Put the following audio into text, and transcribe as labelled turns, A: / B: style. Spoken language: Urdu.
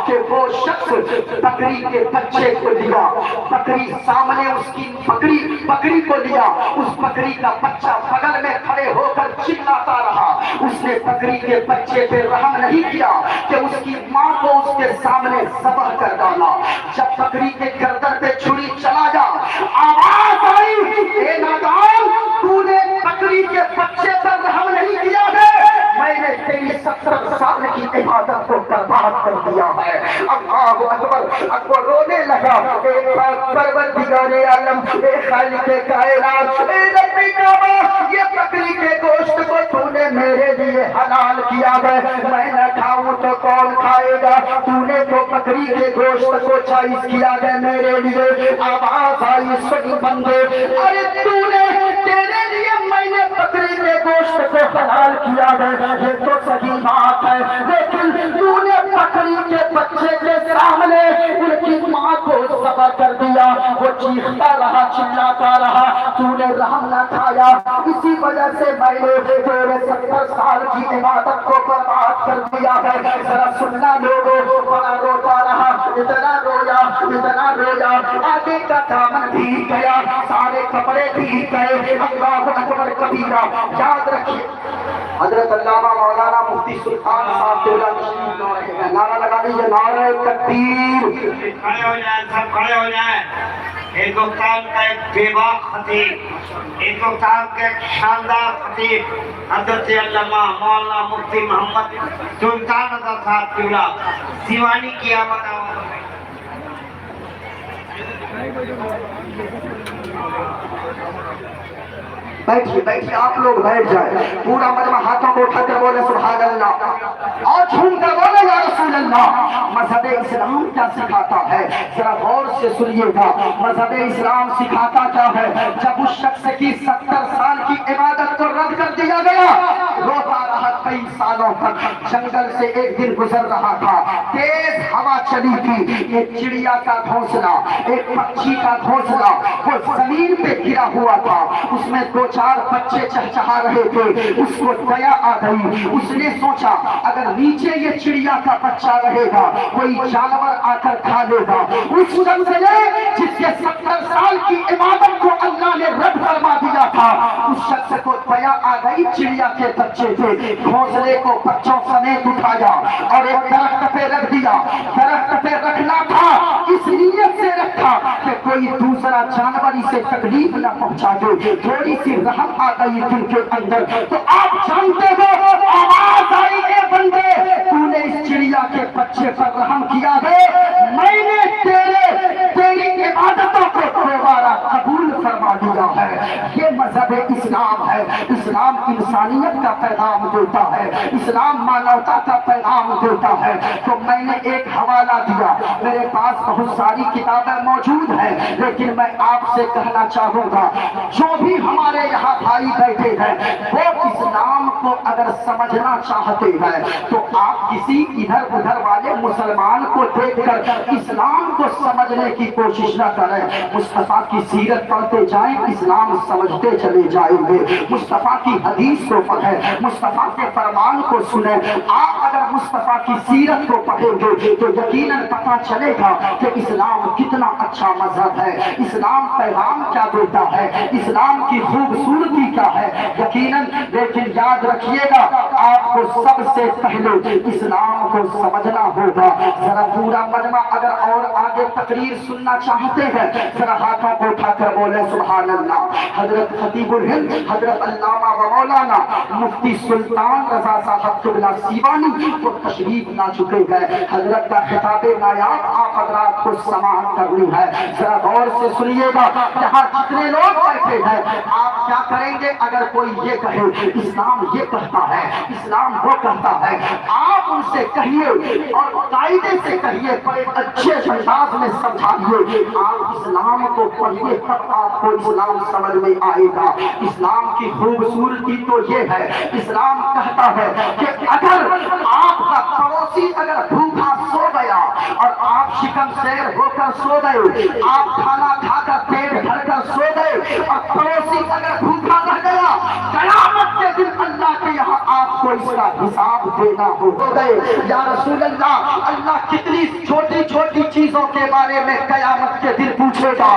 A: کہ وہ شخص بکری کے بچے کو لیا، بکری سامنے اس کی بکری کو لیا، اس بکری کا بچہ بغل میں کھڑے ہو کر چلاتا رہا، اس نے بکری کے بچے پہ رحم نہیں کیا کہ اس کی ماں کو اس کے سامنے ذبح کر ڈالا۔ جب بکری کے گردن پہ چھری چلا جا، آواز آئی، اے نادان، تو نے بکری کے بچے پر رحم نہیں کیا ہے، میں نے تیری 70 سال کی عبادت کو برباد کر دیا ہے۔ اللہ اکبر، اکبر رونے لگا، اے پروردگار عالم، اے خالق کائنات، اے رب کعبہ، یہ بکری کے گوشت کو تو نے میرے لیے حلال کیا ہے، میں نہ کھاؤں تو کون کھائے گا؟ تو نے تو بکری کے گوشت کو چائز کیا ہے میرے لیے۔ آواز آئی، سن بندے، ارے تو نے، تیرے لیے میں نے بکری کے گوشت کو حلال کیا ہے، یہ تو صحیح بات ہے، لیکن تو نے بکری کے بچے کے سامنے ان کی ماں کو ذبح کر دیا، وہ چیختا رہا، چلاتا رہا، تو نے رحم نہ کھایا، اسی وجہ سے میں نے تیرے 70 سال کی عبادت کو برباد کر دیا ہے۔ ذرا سننا لوگوں، بڑا روتا رہا، اتنا رویا، آگے کا دامن بھیگ گیا، سارے کپڑے بھیگ گئے۔ اللہ اکبر کبیرہ، یاد رکھیے حضرت علامہ مولانا مفتی سلطان صاحب تشریف لا رہے ہیں، نعرہ لگا دیجیے، نعرہ تکبیر۔
B: کھڑے ہو جائیں، سب کھڑے ہو جائیں۔ ہندوستان کا ایک بے باک خطیب، ہندوستان کا ایک شاندار خطیب حضرت علامہ مولانا مفتی محمد سلطان رضا صاحب قبلہ سیوانی کی آمد
A: بیٹھیے، آپ لوگ بیٹھ جائیں، پورا مجمع ہاتھوں کو اٹھا کر بولے سبحان اللہ، اور جھوم کر بولے یا رسول اللہ۔ مذہب اسلام کیا سکھاتا ہے؟ ذرا غور سے سنیے گا، مذہب اسلام سکھاتا کیا ہے؟ جب اس شخص کی 70 سال کی عبادت کو رد کر دیا گیا، روتا رہا کئی سالوں تک، جنگل سے ایک دن گزر رہا تھا، تیز ہوا چلی تھی، ایک چڑیا کا گھونسلہ، ایک پکشی کا گھونسلہ وہ زمین پہ گرا ہوا تھا، اس میں 2-4 بچے چہچہا رہے تھے، اس کو دیا آ گئی، اس نے سوچا اگر نیچے یہ چڑیا کا بچہ رہے گا کوئی جانور آ کر کھا لے گا، اس شخص نے جس کے 70 سال کی عبادت کو اللہ نے رد فرما دیا تھا، اس شخص کو دیا آ گئی، چڑیا کے بچے تھے، گھونسلے کو بچوں سمیت اٹھایا اور ایک درخت پہ رکھ دیا۔ درخت پہ رکھنا تھا اس نیت سے رکھا کہ کوئی دوسرا جانور اسے تکلیف نہ پہنچا دے، تھوڑی سی رحم آ گئی دل کے اندر، تو آپ جانتے ہو، آواز آئی، اے بندے، تو نے اس چڑیا کے بچے پر رحم کیا ہے، میں نے تیری عبادتوں کو دوبارہ قبول فرما دیا ہے۔ یہ مذہب اسلام ہے، اسلام انسانیت کا پیغام دیتا ہے، اسلام مانوتا کا پیغام دیتا ہے۔ تو میں نے ایک حوالہ دیا، میرے پاس بہت ساری کتابیں موجود ہیں، لیکن میں آپ سے کہنا چاہوں گا، جو بھی ہمارے یہاں بھائی بیٹھے ہیں وہ اسلام کو اگر سمجھنا چاہتے ہیں تو آپ کسی ادھر ادھر والے مسلمان کو دیکھ کر اسلام کو سمجھنے کی کوشش نہ کریں، مصطفیٰ کی سیرت پڑھتے جائیں، اسلام سمجھتے چلے جائیں گے، مصطفیٰ کی حدیث کو پڑھیں، مصطفیٰ کے فرمان کو سنیں۔ آپ اگر مصطفیٰ کی سیرت کو پڑھیں گے تو یقیناً پتہ چلے گا کہ اسلام کتنا اچھا مذہب ہے، اسلام پیغام کیا دیتا ہے، اسلام کی خوبصورتی کیا ہے یقیناً۔ لیکن یاد رکھیے گا، آپ کو سب سے پہلے اسلام کو سمجھنا ہوگا۔ ذرا پورا مجمع اگر اور آگے تقریر سننا چاہتے ہیں، ذرا ہاتھوں کو اٹھا کر بولے سبحان اللہ۔ حضرت خطیب الہند حضرت علامہ و مولانا مفتی سلطان رضا صاحب قبلہ سیوانی کو تشریف لا چکے ہیں، حضرت کا خطاب نایاب آپ حضرات کو سماعت کرنی ہے۔ ذرا غور سے سنیے گا، یہاں جتنے لوگ بیٹھے ہیں آپ کیا کریں گے اگر کوئی یہ کہے اسلام یہ کہتا ہے، اسلام وہ کہتا ہے، آپ ان سے کہیے اور قاعدے سے کہیے، بڑے اچھے انداز میں سمجھائیے، آپ اسلام کو پڑھیے تب آپ کو اسلام سمجھ میں آئے گا۔ اسلام کی خوبصورتی تو یہ ہے، اسلام کہتا ہے کہ اگر آپ کا پڑوسی اگر بھوکا سو گیا اور آپ شکم سیر ہو کر سو گئے، آپ کھانا کھا کر پیٹ بھر کر سو گئے اور پڑوسی اگر بھوکا رہ گیا، قیامت کے دن اللہ کے یہاں آپ کو اس کا حساب دینا ہو گئے. یا رسول اللہ، اللہ کتنی چھوٹی چھوٹی چیزوں کے بارے میں قیامت کے دن پوچھے گا.